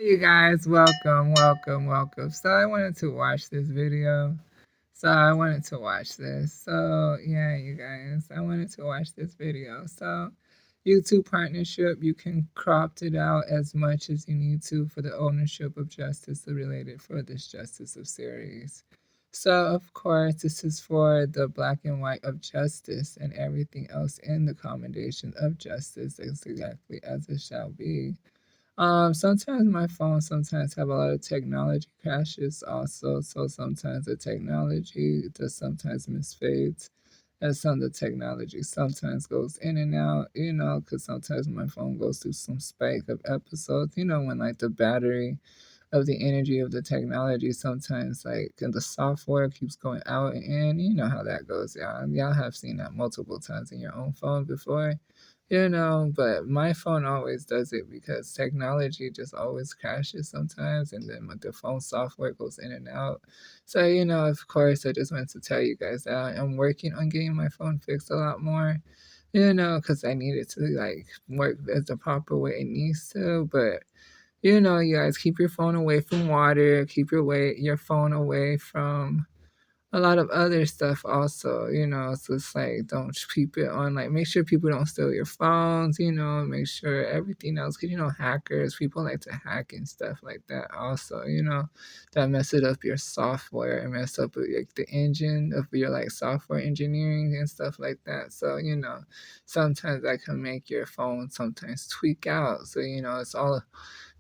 You guys, welcome. So I wanted to watch this video. So yeah, you guys, I wanted to watch this video. So YouTube partnership, you can crop it out as much as you need to for the ownership of justice related for this Justice of series. So of course, this is for the black and white of justice and everything else in the commendation of justice is exactly as it shall be. Sometimes my phone sometimes have a lot of technology crashes also, so sometimes the technology just sometimes misfades, and some of the technology sometimes goes in and out, because sometimes my phone goes through some spike of episodes, when like the battery of the energy of the technology sometimes like and the software keeps going out and in, you know how that goes, y'all have seen that multiple times in your own phone before. But my phone always does it because technology just always crashes sometimes, and then the phone software goes in and out. So, of course, I just wanted to tell you guys that I'm working on getting my phone fixed a lot more, because I need it to like work as the proper way it needs to. But you guys keep your phone away from water, keep your phone away from a lot of other stuff also, so it's like don't keep it on, like make sure people don't steal your phones, make sure everything else, because hackers, people like to hack and stuff like that also, that mess it up your software and mess up like the engine of your like software engineering and stuff like that. So, sometimes that can make your phone sometimes tweak out. So, it's all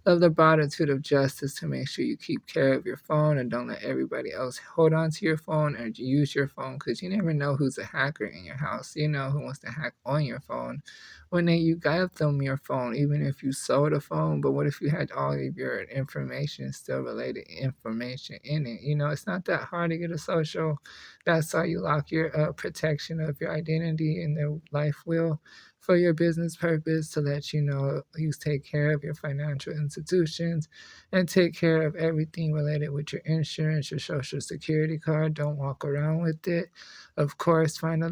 of the broaditude of justice to make sure you keep care of your phone and don't let everybody else hold on to your phone or use your phone, because you never know who's a hacker in your house, who wants to hack on your phone when you got them your phone, even if you sold a phone. But what if you had all of your information, still related information in it? It's not that hard to get a social. That's how you lock your protection of your identity in the life will for your business purpose, to let you take care of your financial institutions and take care of everything related with your insurance, your social security card. Don't walk around with it. Of course, find a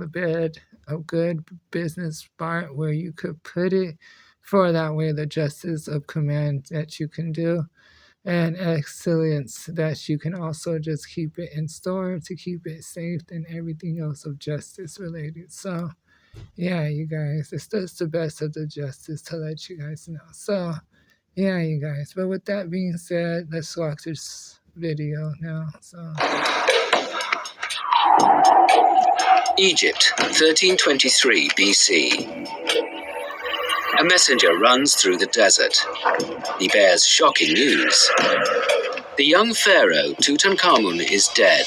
good business spot where you could put it, for that way the justice of command that you can do and excellence that you can also just keep it in store to keep it safe and everything else of justice related. So yeah, you guys, it's just the best of the justice to let you guys know. So, yeah, you guys. But with that being said, let's watch this video now. So, Egypt, 1323 BC. A messenger runs through the desert. He bears shocking news. The young pharaoh, Tutankhamun, is dead.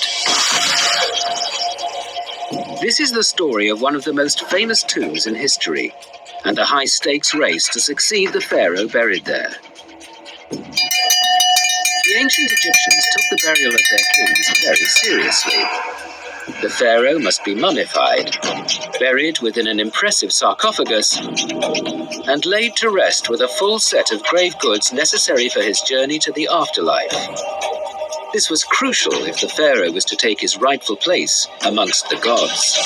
This is the story of one of the most famous tombs in history, and a high-stakes race to succeed the pharaoh buried there. The ancient Egyptians took the burial of their kings very seriously. The pharaoh must be mummified, buried within an impressive sarcophagus, and laid to rest with a full set of grave goods necessary for his journey to the afterlife. This was crucial if the pharaoh was to take his rightful place amongst the gods.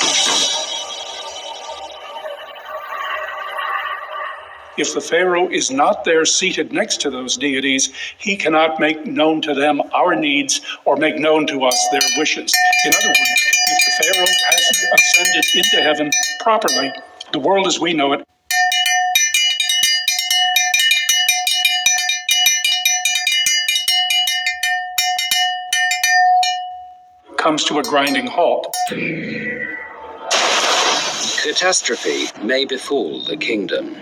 If the pharaoh is not there seated next to those deities, he cannot make known to them our needs or make known to us their wishes. In other words, if the pharaoh hasn't ascended into heaven properly, the world as we know it comes to a grinding halt. Catastrophe may befall the kingdom.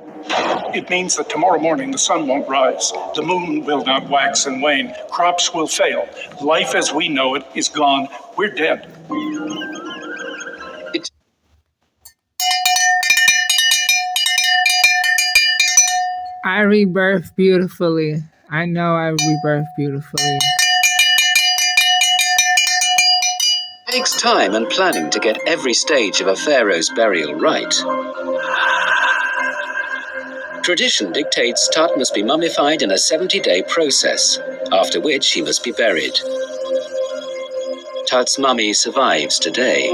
It means that tomorrow morning the sun won't rise, the moon will not wax and wane, crops will fail, life as we know it is gone, we're dead. I rebirth beautifully. I know I rebirth beautifully. It takes time and planning to get every stage of a pharaoh's burial right. Tradition dictates Tut must be mummified in a 70-day process, after which he must be buried. Tut's mummy survives today.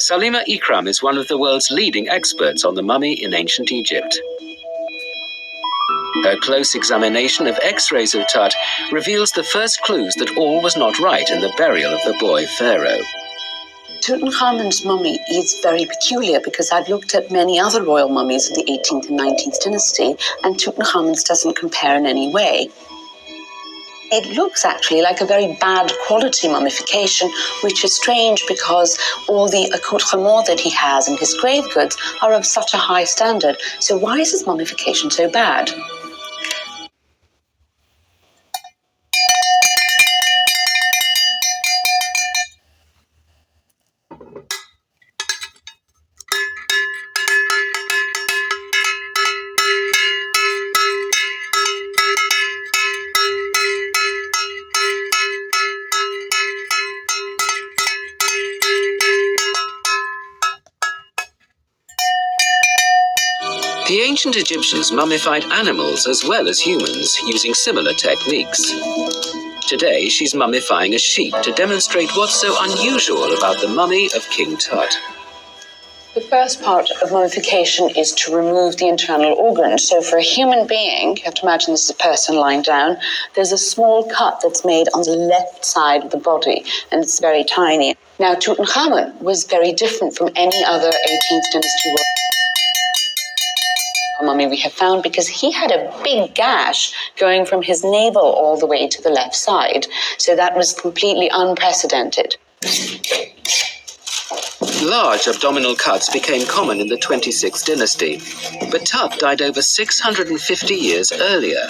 Salima Ikram is one of the world's leading experts on the mummy in ancient Egypt. Her close examination of X-rays of Tut reveals the first clues that all was not right in the burial of the boy pharaoh. Tutankhamun's mummy is very peculiar because I've looked at many other royal mummies of the 18th and 19th dynasty, and Tutankhamun's doesn't compare in any way. It looks actually like a very bad quality mummification, which is strange because all the accoutrements that he has and his grave goods are of such a high standard. So why is his mummification so bad? The ancient Egyptians mummified animals as well as humans using similar techniques. Today, she's mummifying a sheep to demonstrate what's so unusual about the mummy of King Tut. The first part of mummification is to remove the internal organs. So for a human being, you have to imagine this is a person lying down, there's a small cut that's made on the left side of the body, and it's very tiny. Now, Tutankhamun was very different from any other 18th dynasty royal mummy we have found because he had a big gash going from his navel all the way to the left side. So that was completely unprecedented. Large abdominal cuts became common in the 26th dynasty, but Tut died over 650 years earlier.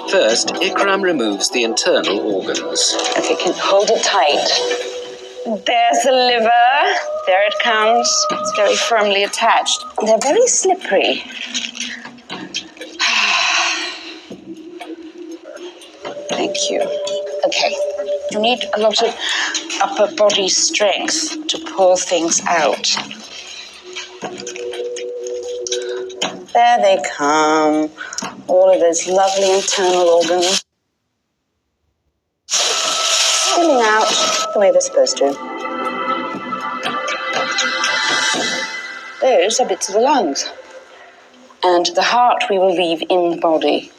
First, Ikram removes the internal organs. Okay, can hold it tight. There's the liver. There it comes. It's very firmly attached. They're very slippery. Thank you. Okay, you need a lot of upper body strength to pull things out. There they come. All of those lovely internal organs. Spilling out the way they're supposed to. Those are bits of the lungs. And the heart we will leave in the body.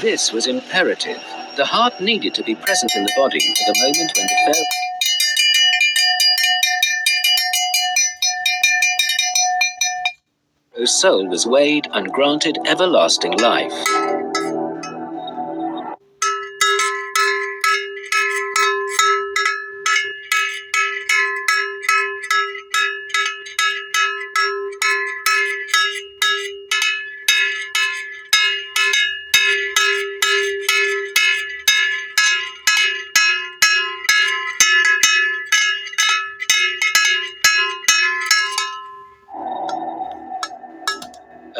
This was imperative. The heart needed to be present in the body for the moment when the pharaoh's soul was weighed and granted everlasting life.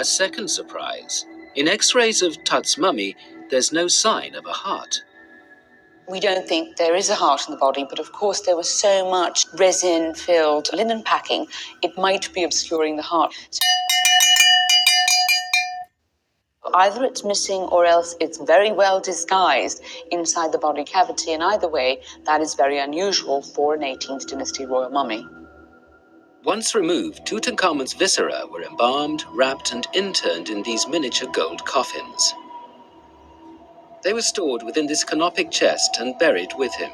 A second surprise. In X-rays of Tut's mummy, there's no sign of a heart. We don't think there is a heart in the body, but of course there was so much resin-filled linen packing, it might be obscuring the heart. So either it's missing or else it's very well disguised inside the body cavity, and either way, that is very unusual for an 18th dynasty royal mummy. Once removed, Tutankhamun's viscera were embalmed, wrapped, and interned in these miniature gold coffins. They were stored within this canopic chest and buried with him.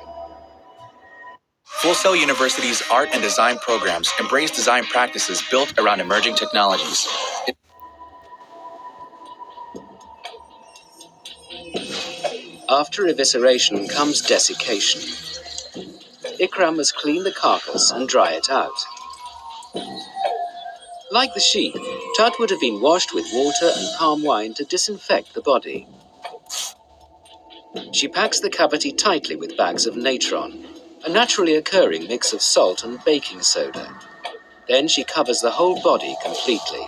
Full Sail University's art and design programs embrace design practices built around emerging technologies. After evisceration comes desiccation. Ikram must clean the carcass and dry it out. Like the sheep, Tut would have been washed with water and palm wine to disinfect the body. She packs the cavity tightly with bags of natron, a naturally occurring mix of salt and baking soda. Then she covers the whole body completely.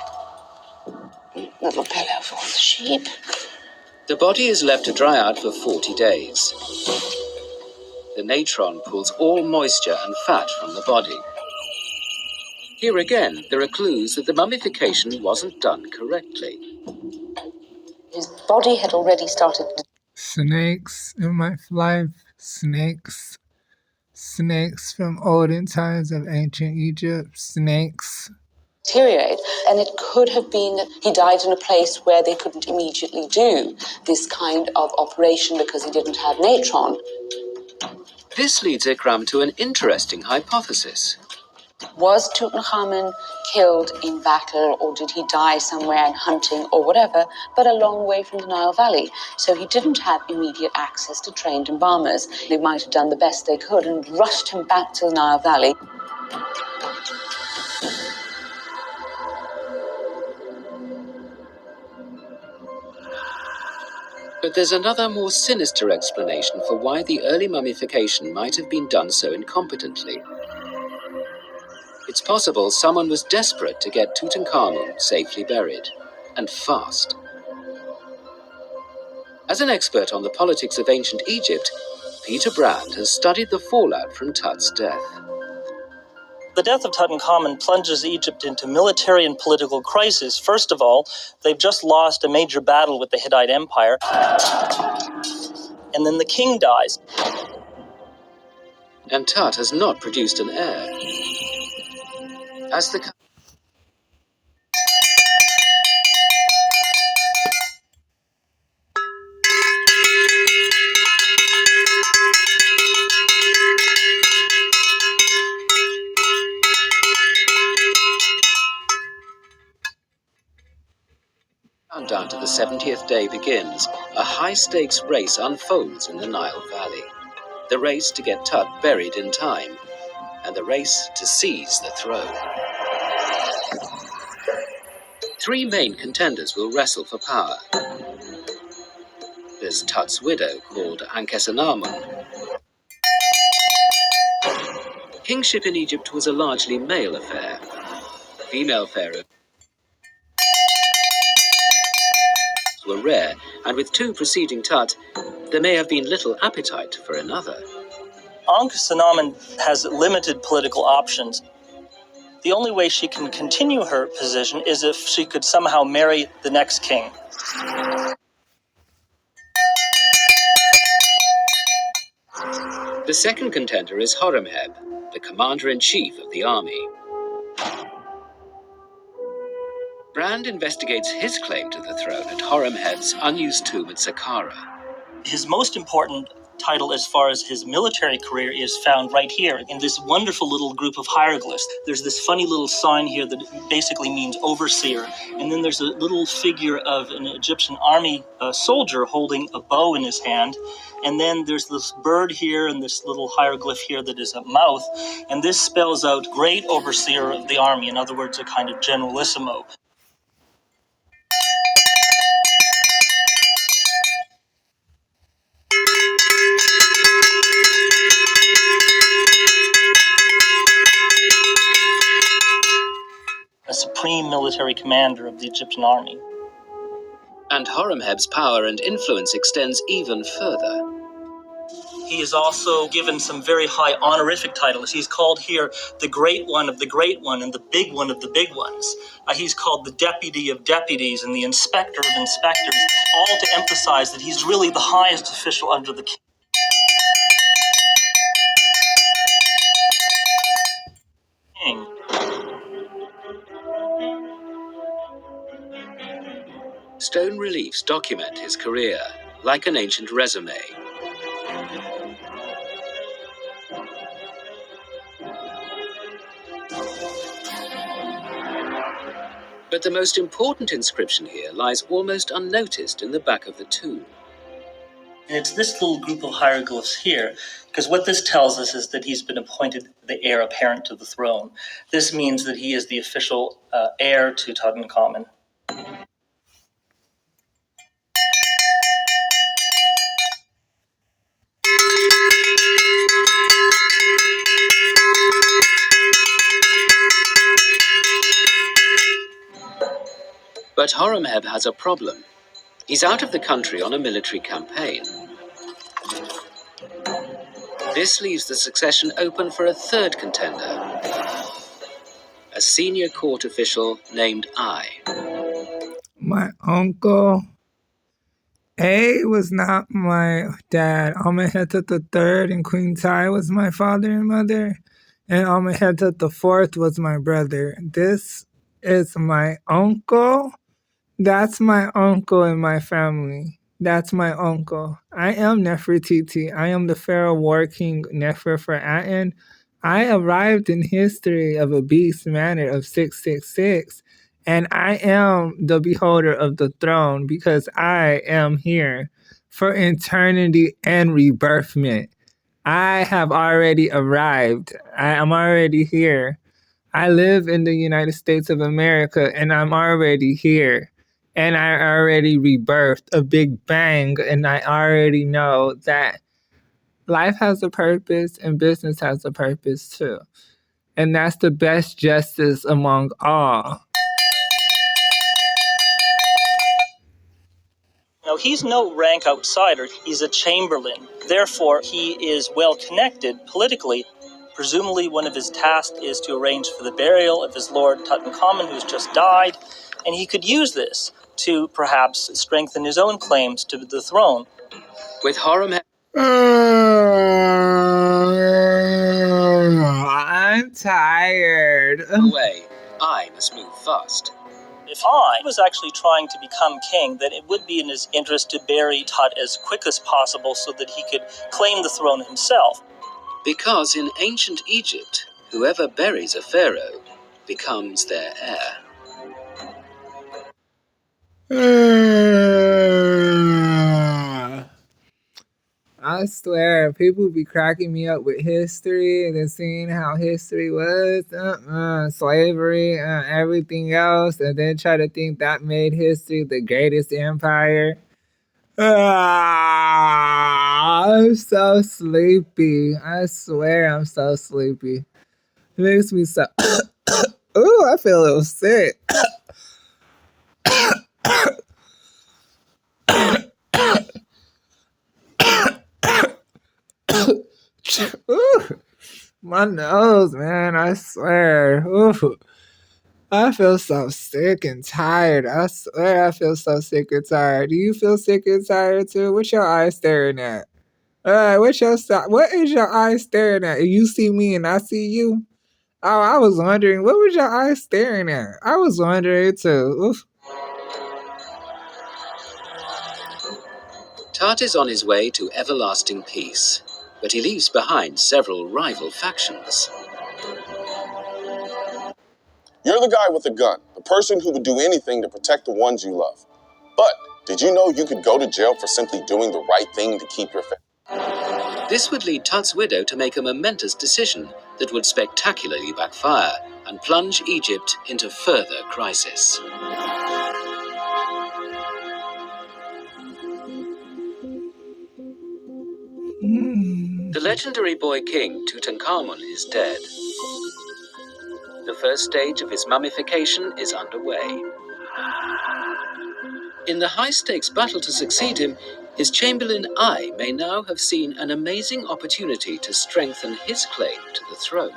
Little pillow for the sheep. The body is left to dry out for 40 days. The natron pulls all moisture and fat from the body. Here again, there are clues that the mummification wasn't done correctly. His body had already started. Snakes in my life. Snakes. Snakes from olden times of ancient Egypt. Snakes. deteriorate. And it could have been that he died in a place where they couldn't immediately do this kind of operation because he didn't have natron. This leads Ikram to an interesting hypothesis. Was Tutankhamun killed in battle, or did he die somewhere in hunting or whatever, but a long way from the Nile Valley? So he didn't have immediate access to trained embalmers. They might have done the best they could and rushed him back to the Nile Valley. But there's another more sinister explanation for why the early mummification might have been done so incompetently. It's possible someone was desperate to get Tutankhamun safely buried, and fast. As an expert on the politics of ancient Egypt, Peter Brand has studied the fallout from Tut's death. The death of Tutankhamun plunges Egypt into military and political crisis. First of all, they've just lost a major battle with the Hittite Empire, and then the king dies. And Tut has not produced an heir. As the countdown to the 70th day begins, a high-stakes race unfolds in the Nile Valley. The race to get Tut buried in time, and the race to seize the throne. Three main contenders will wrestle for power. There's Tut's widow, called Ankhesenamun. Kingship in Egypt was a largely male affair. Female pharaohs were rare, and with two preceding Tut, there may have been little appetite for another. Ankhesenamun has limited political options. The only way she can continue her position is if she could somehow marry the next king. The second contender is Horemheb, the commander-in-chief of the army. Brand investigates his claim to the throne at Horemheb's unused tomb at Saqqara. His most important title as far as his military career is found right here in this wonderful little group of hieroglyphs. There's this funny little sign here that basically means overseer, and then there's a little figure of an Egyptian army soldier holding a bow in his hand, and then there's this bird here and this little hieroglyph here that is a mouth, and this spells out great overseer of the army, in other words, a kind of generalissimo. A supreme military commander of the Egyptian army. And Horemheb's power and influence extends even further. He is also given some very high honorific titles. He's called here the Great One of the Great One and the Big One of the Big Ones. He's called the Deputy of Deputies and the Inspector of Inspectors, all to emphasize that he's really the highest official under the king. Stone reliefs document his career, like an ancient resume. But the most important inscription here lies almost unnoticed in the back of the tomb. And it's this little group of hieroglyphs here, because what this tells us is that he's been appointed the heir apparent to the throne. This means that he is the official heir to Tutankhamun. But Horemheb has a problem. He's out of the country on a military campaign. This leaves the succession open for a third contender, a senior court official named Ai. My uncle A was not my dad. Amenhotep III and Queen Tai was my father and mother, and Amenhotep IV was my brother. This is my uncle. That's my uncle in my family. That's my uncle. I am Nefertiti. I am the Pharaoh War King Neferferatan. I arrived in history of a beast manner of 666, and I am the beholder of the throne because I am here for eternity and rebirthment. I have already arrived. I am already here. I live in the United States of America and I'm already here. And I already rebirthed a big bang. And I already know that life has a purpose and business has a purpose too. And that's the best justice among all. Now, he's no rank outsider. He's a chamberlain. Therefore, he is well connected politically. Presumably, one of his tasks is to arrange for the burial of his lord Tutankhamun, who's just died. And he could use this to perhaps strengthen his own claims to the throne. With Horem I'm tired. away, I must move fast. If I was actually trying to become king, then it would be in his interest to bury Tut as quick as possible so that he could claim the throne himself. Because in ancient Egypt, whoever buries a pharaoh becomes their heir. I swear, people be cracking me up with history and then seeing how history was, slavery, everything else, and then try to think that made history the greatest empire. I'm so sleepy. I swear I'm so sleepy. It makes me so... Ooh, I feel a little sick. Ooh, my nose, man, I swear. Ooh, I feel so sick and tired. I swear I feel so sick and tired. Do you feel sick and tired too? What your eyes staring at? What is your eyes staring at? You see me and I see you? Oh, I was wondering, what was your eyes staring at? I was wondering too. Oof. Tut is on his way to everlasting peace, but he leaves behind several rival factions. You're the guy with the gun, the person who would do anything to protect the ones you love. But did you know you could go to jail for simply doing the right thing to keep your family? This would lead Tut's widow to make a momentous decision that would spectacularly backfire and plunge Egypt into further crisis. The legendary boy king Tutankhamun is dead. The first stage of his mummification is underway. In the high-stakes battle to succeed him, his Chamberlain Ai may now have seen an amazing opportunity to strengthen his claim to the throne.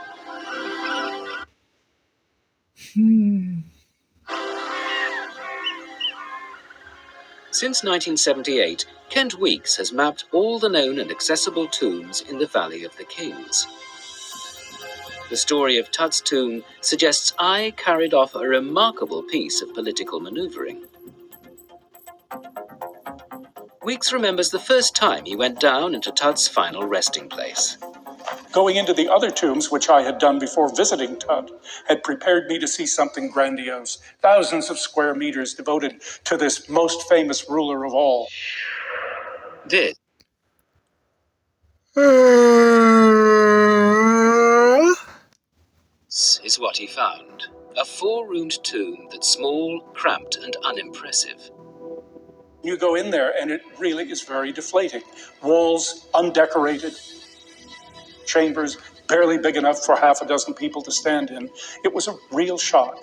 Since 1978, Kent Weeks has mapped all the known and accessible tombs in the Valley of the Kings. The story of Tut's tomb suggests Ai carried off a remarkable piece of political maneuvering. Weeks remembers the first time he went down into Tut's final resting place. Going into the other tombs, which I had done before visiting Tut, had prepared me to see something grandiose. Thousands of square meters devoted to this most famous ruler of all. This is what he found. A 4-roomed tomb that's small, cramped, and unimpressive. You go in there and it really is very deflating. Walls undecorated, chambers barely big enough for half a dozen people to stand in. It was a real shock.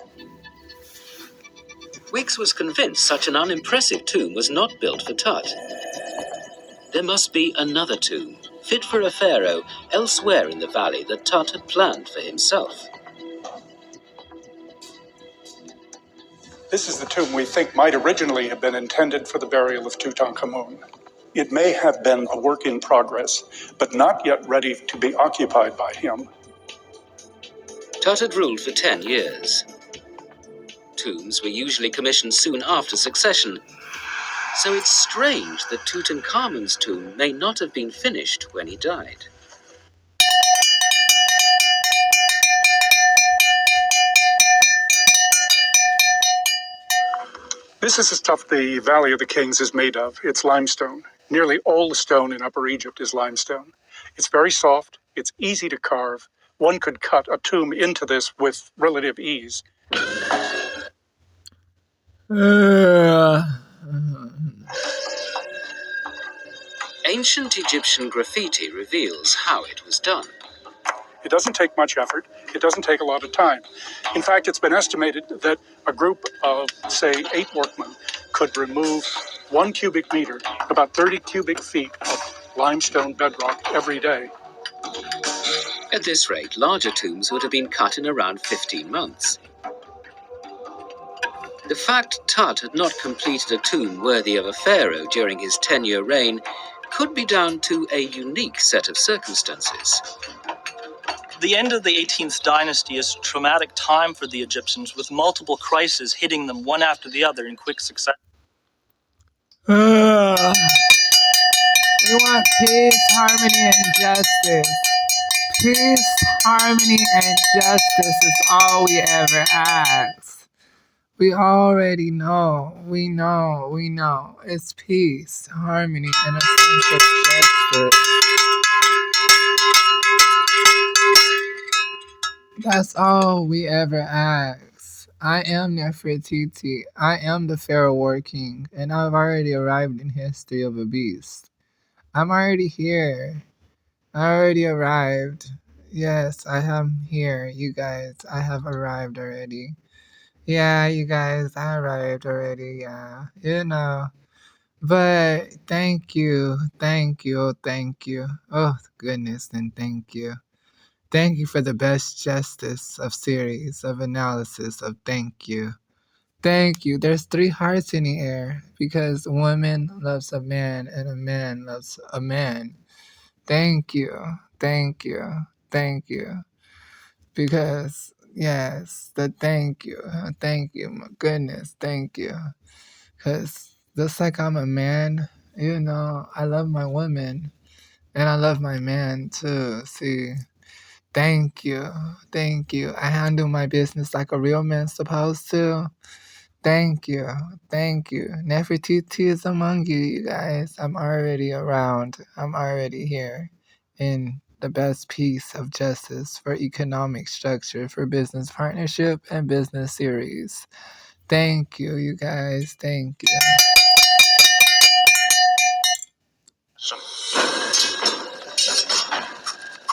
Weeks was convinced such an unimpressive tomb was not built for Tut. There must be another tomb, fit for a pharaoh, elsewhere in the valley that Tut had planned for himself. This is the tomb we think might originally have been intended for the burial of Tutankhamun. It may have been a work in progress, but not yet ready to be occupied by him. Tut had ruled for 10 years. tombs were usually commissioned soon after succession, so it's strange that Tutankhamun's tomb may not have been finished when he died. This is the stuff the Valley of the Kings is made of. It's limestone. Nearly all the stone in Upper Egypt is limestone. It's very soft. It's easy to carve. One could cut a tomb into this with relative ease. Ancient Egyptian graffiti reveals how it was done. It doesn't take much effort. It doesn't take a lot of time. In fact, it's been estimated that a group of, say, 8 workmen could remove 1 cubic meter, about 30 cubic feet of limestone bedrock every day. At this rate, larger tombs would have been cut in around 15 months. The fact Tut had not completed a tomb worthy of a pharaoh during his 10-year reign could be down to a unique set of circumstances. The end of the 18th dynasty is a traumatic time for the Egyptians, with multiple crises hitting them one after the other in quick succession. We want peace, harmony, and justice. Peace, harmony, and justice is all we ever ask. We already know. We know. It's peace, harmony, and a sense of justice. That's all we ever ask. I am Nefertiti. I am the Pharaoh War King, and I've already arrived in history of a beast. I'm already here. I already arrived. Yes, I am here, you guys. I have arrived already. Yeah, you guys, I arrived already, yeah. But thank you. Oh, goodness, and thank you. Thank you for the best justice of series, of analysis, of thank you. Thank you. There's 3 hearts in the air because a woman loves a man and a man loves a man. Thank you. Because, yes, thank you, my goodness, thank you. Because just like I'm a man, I love my woman and I love my man too. See, thank you. I handle my business like a real man's supposed to. Thank you. Nefertiti is among you, you guys. I'm already around. I'm already here in the best piece of justice for economic structure, for business partnership and business series. Thank you, you guys. Thank you.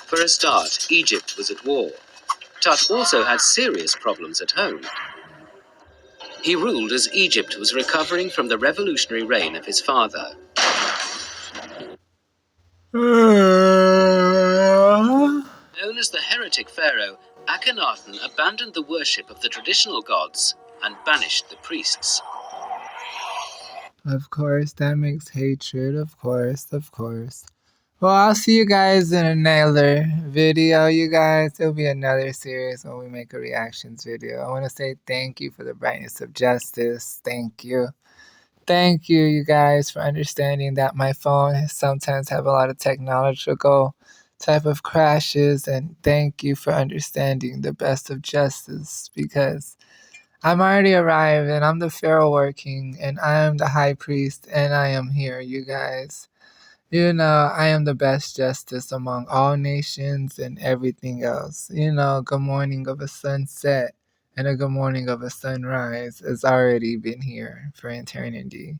For a start, Egypt was at war. Tut also had serious problems at home. He ruled as Egypt was recovering from the revolutionary reign of his father. Known as the heretic pharaoh, Akhenaten abandoned the worship of the traditional gods and banished the priests. Of course, that makes hatred. Of course. Well, I'll see you guys in another video, you guys. There'll be another series when we make a reactions video. I want to say thank you for the brightness of justice. Thank you. Thank you, you guys, for understanding that my phone sometimes have a lot of technological type of crashes. And thank you for understanding the best of justice, because I'm already arrived and I'm the Pharaoh War King and I am the high priest and I am here, you guys. I am the best justice among all nations and everything else. Good morning of a sunset and a good morning of a sunrise has already been here for eternity.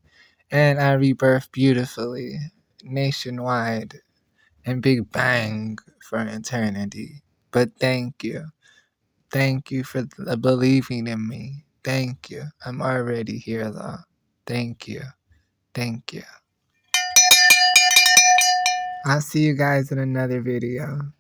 And I rebirth beautifully, nationwide, and big bang for eternity. But thank you. Thank you for believing in me. Thank you. I'm already here, though. Thank you. I'll see you guys in another video.